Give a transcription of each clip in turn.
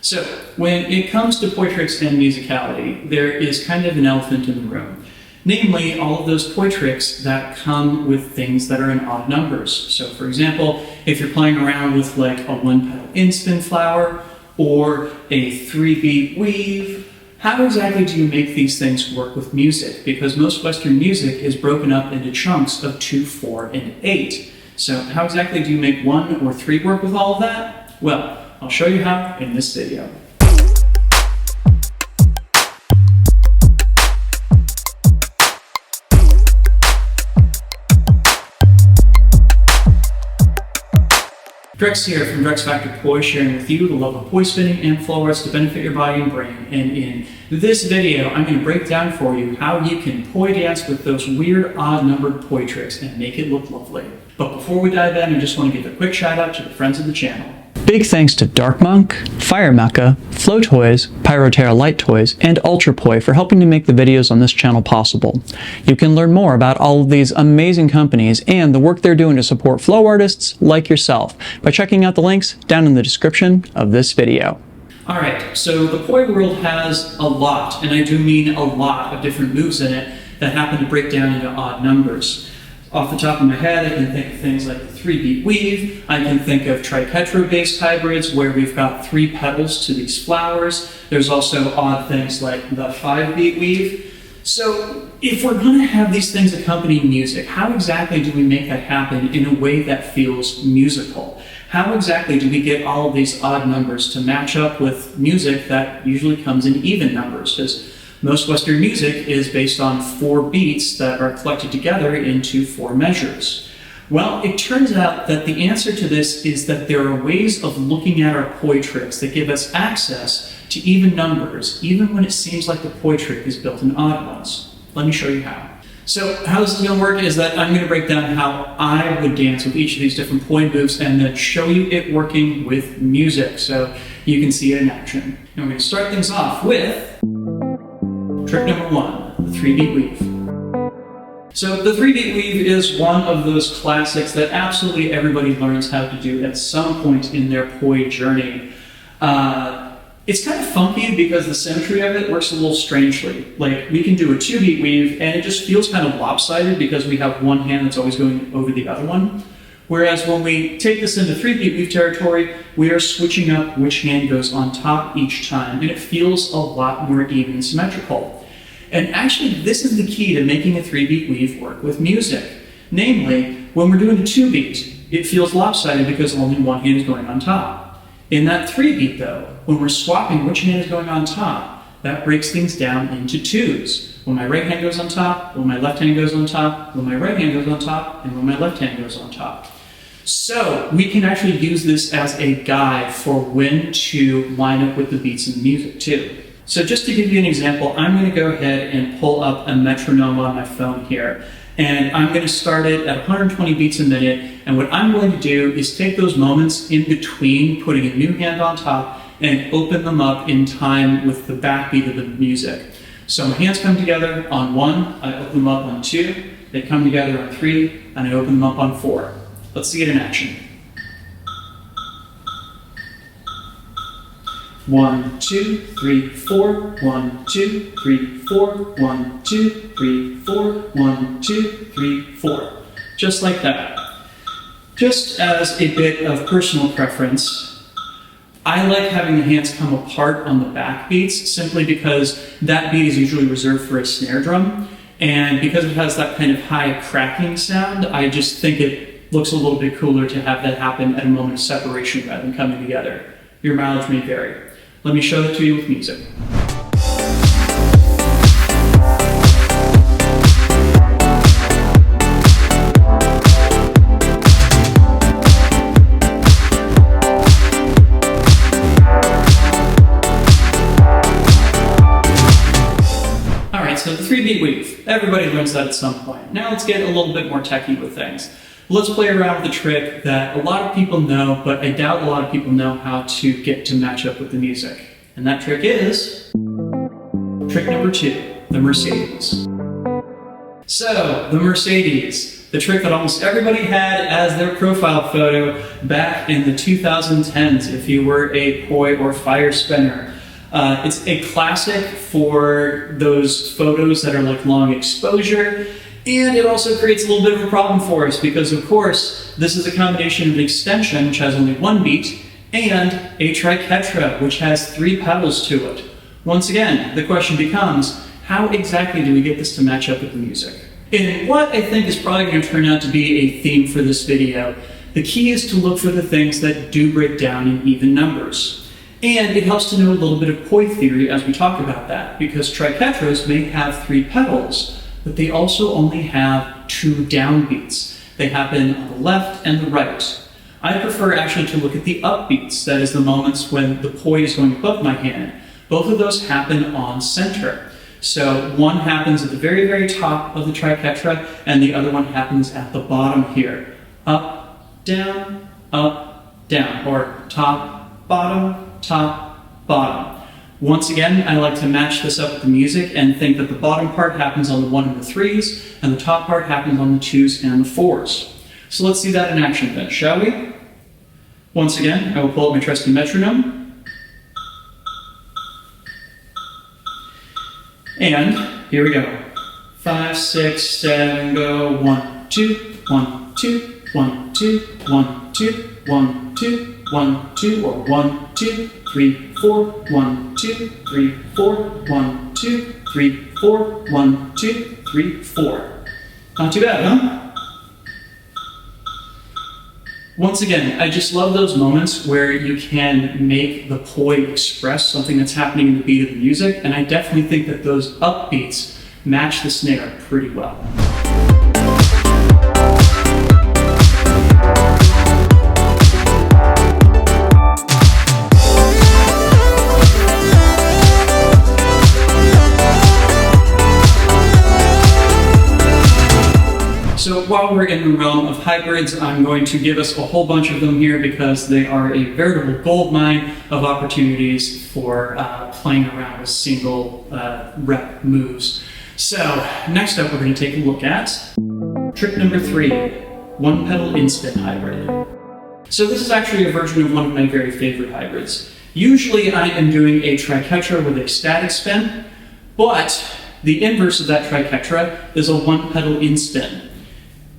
So, when it comes to Poi tricks and musicality, there is kind of an elephant in the room. Namely, all of those Poi tricks that come with things that are in odd numbers. So, for example, if you're playing around with like a 1-pedal inspin flower or a 3-beat weave, how exactly do you make these things work with music? Because most Western music is broken up into chunks of 2, 4, and 8. So how exactly do you make 1 or 3 work with all of that? Well, I'll show you how in this video. Drex here from DrexFactor Poi, sharing with you the love of poi spinning and flow arts to benefit your body and brain. And in this video, I'm going to break down for you how you can poi dance with those weird odd-numbered poi tricks and make it look lovely. But before we dive in, I just want to give a quick shout out to the friends of the channel. Big thanks to Dark Monk, Fire Mecha, Flow Toys, Pyroterra Light Toys, and Ultra Poi for helping to make the videos on this channel possible. You can learn more about all of these amazing companies and the work they're doing to support flow artists like yourself by checking out the links down in the description of this video. Alright, so the Poi world has a lot, and I do mean a lot, of different moves in it that happen to break down into odd numbers. Off the top of my head, I can think of things like the 3-beat weave. I can think of tripetro-based hybrids where we've got 3 petals to these flowers. There's also odd things like the 5-beat weave. So if we're going to have these things accompany music, how exactly do we make that happen in a way that feels musical? How exactly do we get all of these odd numbers to match up with music that usually comes in even numbers? Because most Western music is based on 4 beats that are collected together into 4 measures. Well, it turns out that the answer to this is that there are ways of looking at our poi tricks that give us access to even numbers, even when it seems like the poi trick is built in odd ones. Let me show you how. So how this is going to work is that I'm going to break down how I would dance with each of these different poi moves and then show you it working with music so you can see it in action. And we're going to start things off with trick number 1, the 3-beat weave. So the 3-beat weave is one of those classics that absolutely everybody learns how to do at some point in their poi journey. It's kind of funky because the symmetry of it works a little strangely. Like, we can do a 2-beat weave and it just feels kind of lopsided because we have one hand that's always going over the other one. Whereas when we take this into 3-beat weave territory, we are switching up which hand goes on top each time, and it feels a lot more even and symmetrical. And actually, this is the key to making a 3-beat weave work with music. Namely, when we're doing a 2-beat, it feels lopsided because only one hand is going on top. In that 3-beat, though, when we're swapping which hand is going on top, that breaks things down into 2s. When my right hand goes on top, when my left hand goes on top, when my right hand goes on top, and when my left hand goes on top. So we can actually use this as a guide for when to line up with the beats in the music too. So just to give you an example, I'm going to go ahead and pull up a metronome on my phone here. And I'm going to start it at 120 beats a minute. And what I'm going to do is take those moments in between putting a new hand on top and open them up in time with the backbeat of the music. So my hands come together on 1, I open them up on 2, they come together on 3, and I open them up on 4. Let's see it in action. 1, 2, 3, 4, 1, 2, 3, 4, 1, 2, 3, 4, 1, 2, 3, 4. Just like that. Just as a bit of personal preference, I like having the hands come apart on the back beats simply because that beat is usually reserved for a snare drum. And because it has that kind of high cracking sound, I just think it looks a little bit cooler to have that happen at a moment of separation rather than coming together. Your mileage may vary. Let me show that to you with music. Alright, so the 3-beat weave. Everybody learns that at some point. Now let's get a little bit more techie with things. Let's play around with a trick that a lot of people know, but I doubt a lot of people know how to get to match up with the music. And that trick is trick number 2, the Mercedes. So, the Mercedes. the trick that almost everybody had as their profile photo back in the 2010s if you were a poi or fire spinner. It's a classic for those photos that are like long exposure, and it also creates a little bit of a problem for us because, of course, this is a combination of an extension, which has only one beat, and a triquetra, which has 3 pedals to it. Once again, the question becomes, how exactly do we get this to match up with the music? And what I think is probably going to turn out to be a theme for this video, the key is to look for the things that do break down in even numbers. And it helps to know a little bit of poi theory as we talk about that, because triquetras may have 3 pedals, but they also only have 2 downbeats. They happen on the left and the right. I prefer actually to look at the upbeats, that is the moments when the poi is going above my hand. Both of those happen on center. So one happens at the very, very top of the triquetra, and the other one happens at the bottom here. Up, down, or top, bottom. Once again, I like to match this up with the music and think that the bottom part happens on the 1 and the 3s, and the top part happens on the 2s and the 4s. So let's see that in action then, shall we? Once again, I will pull up my trusty metronome. And here we go. 5, 6, 7, go. 1, 2, 1, 2, 1, 2, 1, 2, 1, 2, 1, 2, or 1, 2, 3, 4, 1, 2, 3, 4, 1, 2, 3, 4, 1, 2, 3, 4. Not too bad, huh? Once again, I just love those moments where you can make the poi express something that's happening in the beat of the music, and I definitely think that those upbeats match the snare pretty well. So while we're in the realm of hybrids, I'm going to give us a whole bunch of them here because they are a veritable goldmine of opportunities for playing around with single rep moves. So next up, we're going to take a look at trick number 3, 1-pedal inspin hybrid. So this is actually a version of one of my very favorite hybrids. Usually I am doing a triquetra with a static spin, but the inverse of that triquetra is a 1-pedal inspin.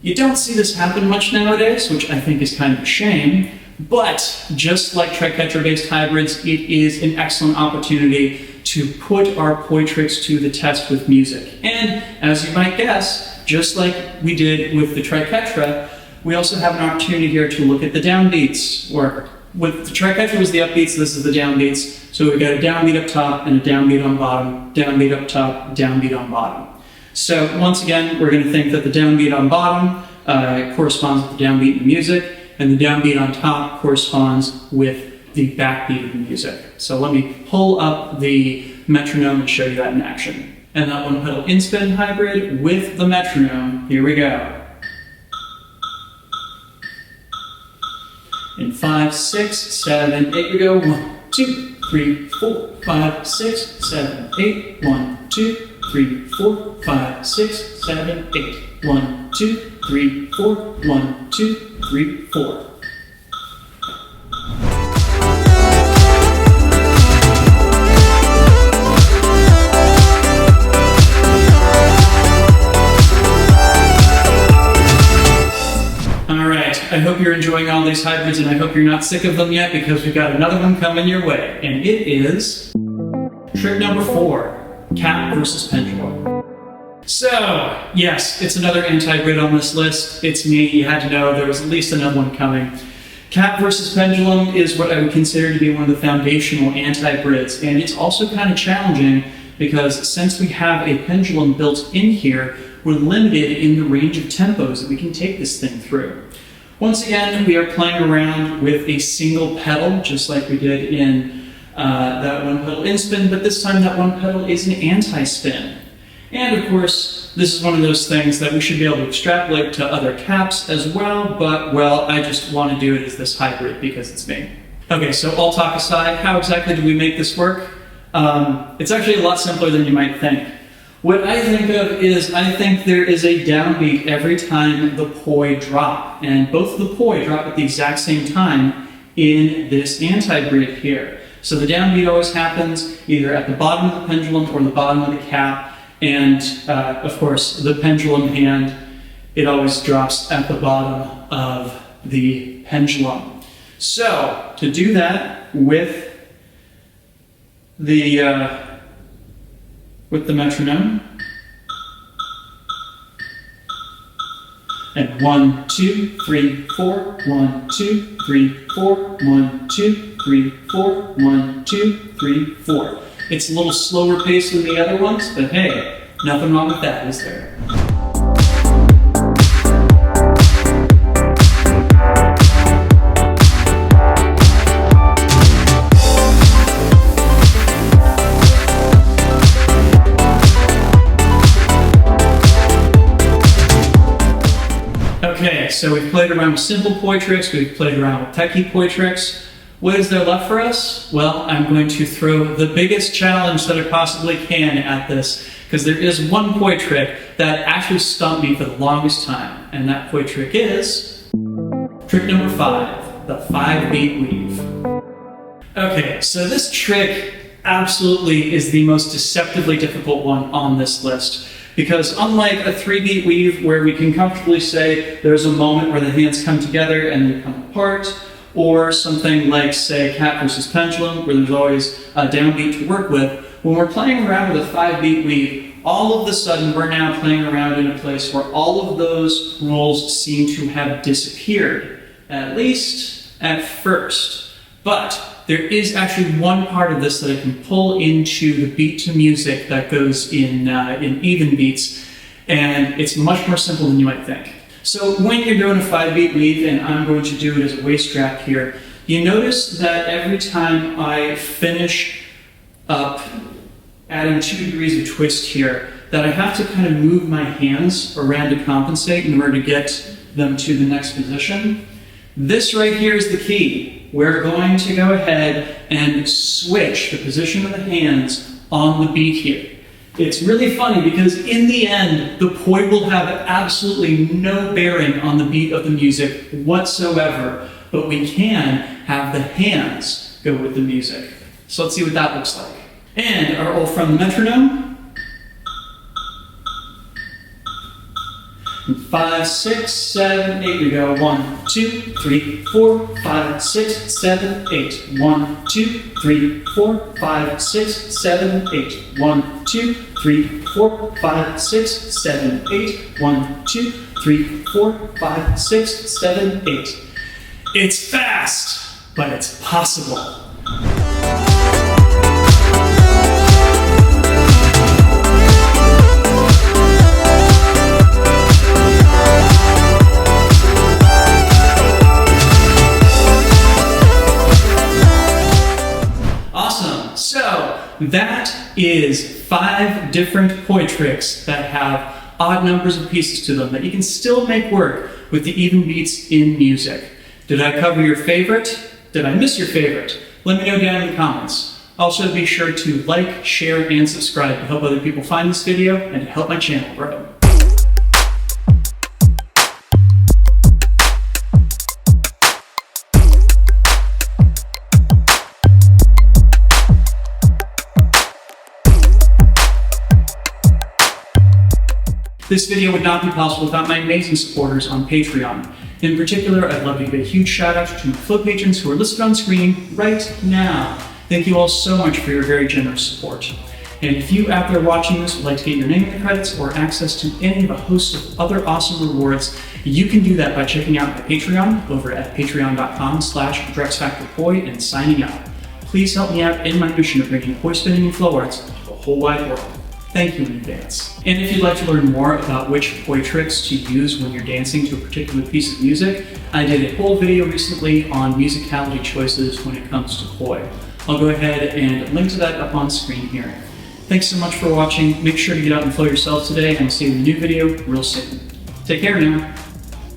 You don't see this happen much nowadays, which I think is kind of a shame, but just like triquetra-based hybrids, it is an excellent opportunity to put our poi tricks to the test with music. And as you might guess, just like we did with the triquetra, we also have an opportunity here to look at the downbeats, or with the triquetra was the upbeats, this is the downbeats. So we've got a downbeat up top and a downbeat on bottom, downbeat up top, downbeat on bottom. So once again, we're going to think that the downbeat on bottom corresponds with the downbeat in the music, and the downbeat on top corresponds with the backbeat of the music. So let me pull up the metronome and show you that in action. And that 1-pedal inspin hybrid with the metronome, here we go. In 5, 6, 7, 8, we go. 1, 2, 3, 4, 5, 6, 7, 8. 1, 2, 3, 4, 5, 6, 7, 8. 1, 2, 3, 4. 1, 2, 3, 4. I hope you're enjoying all these hybrids, and I hope you're not sick of them yet, because we've got another one coming your way, and it is trick number 4, cap versus pendulum. So, yes, it's another anti-grid on this list. It's me. You had to know there was at least another one coming. Cap versus pendulum is what I would consider to be one of the foundational anti-grids, and it's also kind of challenging because since we have a pendulum built in here, we're limited in the range of tempos that we can take this thing through. Once again, we are playing around with a single pedal, just like we did in that 1-pedal inspin, but this time that 1 pedal is an anti-spin. And of course, this is one of those things that we should be able to extrapolate to other caps as well, but well, I just want to do it as this hybrid because it's me. Okay, so all talk aside, how exactly do we make this work? It's actually a lot simpler than you might think. What I think of is, I think there is a downbeat every time the poi drop, and both of the poi drop at the exact same time in this anti-grid here. So the downbeat always happens either at the bottom of the pendulum or the bottom of the cap, and of course the pendulum hand, it always drops at the bottom of the pendulum. So to do that with the metronome, and 1, 2, 3, 4, 1, 2, 3, 4, 1, 2, 3, 4, 1, 2, 3, 4. It's a little slower pace than the other ones, but hey, nothing wrong with that, is there? Okay, so we've played around with simple poi tricks, we've played around with techie poi tricks. What is there left for us? Well, I'm going to throw the biggest challenge that I possibly can at this, because there is one poi trick that actually stumped me for the longest time, and that poi trick is trick number 5, the 5-beat weave. Okay, so this trick absolutely is the most deceptively difficult one on this list. Because unlike a 3-beat weave where we can comfortably say there's a moment where the hands come together and they come apart, or something like, say, cat versus pendulum, where there's always a downbeat to work with, when we're playing around with a 5-beat weave, all of a sudden we're now playing around in a place where all of those rules seem to have disappeared, at least at first. But there is actually one part of this that I can pull into the beat to music that goes in even beats, and it's much more simple than you might think. So when you're doing a 5-beat weave, and I'm going to do it as a waist strap here, you notice that every time I finish up adding 2 degrees of twist here, that I have to kind of move my hands around to compensate in order to get them to the next position. This right here is the key. We're going to go ahead and switch the position of the hands on the beat here. It's really funny because in the end, the poi will have absolutely no bearing on the beat of the music whatsoever, but we can have the hands go with the music. So let's see what that looks like. And our old friend the metronome. 5, 6, 7, 8. We go 1, 2, 3, 4, 5, 6, 7, 8. 1, 2, 3, 4, 5, 6, 7, 8. 1, 2, 3, 4, 5, 6, 7, 8. 1, 2, 3, 4, 5, 6, 7, 8. It's fast, but it's possible. That is 5 different poi tricks that have odd numbers of pieces to them that you can still make work with the even beats in music. Did I cover your favorite? Did I miss your favorite? Let me know down in the comments. Also be sure to like, share, and subscribe to help other people find this video and to help my channel grow. This video would not be possible without my amazing supporters on Patreon. In particular, I'd love to give a huge shout out to my flow patrons who are listed on screen right now. Thank you all so much for your very generous support. And if you out there watching this would like to get your name in the credits or access to any of a host of other awesome rewards, you can do that by checking out my Patreon over at patreon.com/DrexFactorPoi and signing up. Please help me out in my mission of bringing poi spinning and flow arts to the whole wide world. Thank you in advance. And if you'd like to learn more about which poi tricks to use when you're dancing to a particular piece of music, I did a whole video recently on musicality choices when it comes to poi. I'll go ahead and link to that up on screen here. Thanks so much for watching. Make sure to get out and flow yourself today, and I'll see you in a new video real soon. Take care now.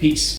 Peace.